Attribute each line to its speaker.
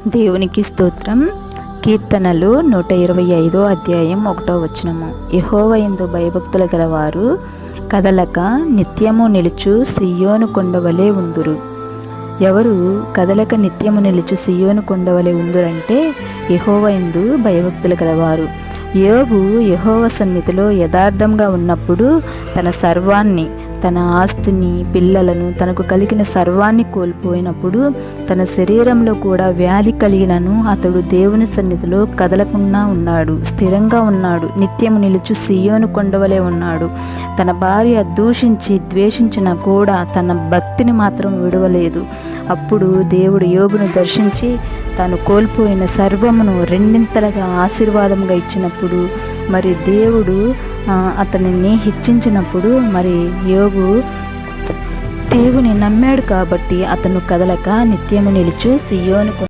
Speaker 1: దేవునికి స్తోత్రం. కీర్తనలు 125 అధ్యాయం 1వ వచనము. యెహోవా యందు భయభక్తులు గలవారు కదలక నిత్యము నిలుచు సియోను కొండవలే ఉందురు. ఎవరు కదలక నిత్యము నిలుచు సియోను కొండవలే ఉందురంటే యెహోవా యందు భయభక్తులు గలవారు. యోబు యెహోవా సన్నిధిలో యథార్థంగా ఉన్నప్పుడు తన సర్వాన్ని, తన ఆస్తిని, పిల్లలను, తనకు కలిగిన సర్వాన్ని కోల్పోయినప్పుడు తన శరీరంలో కూడా వ్యాధి కలిగినను అతడు దేవుని సన్నిధిలో కదలకుండా ఉన్నాడు, స్థిరంగా ఉన్నాడు, నిత్యము నిలుచు సియోను కొండవలే ఉన్నాడు. తన భార్య దూషించి ద్వేషించినా కూడా తన భక్తిని మాత్రం విడవలేదు. అప్పుడు దేవుడు యోబును దర్శించి తాను కోల్పోయిన సర్వమును రెండింతలుగా ఆశీర్వాదంగా ఇచ్చినప్పుడు, మరి దేవుడు అతనిని హెచ్చించినప్పుడు, మరి యోబు దేవుని నమ్మాడు కాబట్టి అతను కదలక నిత్యము నిలుచు సియోను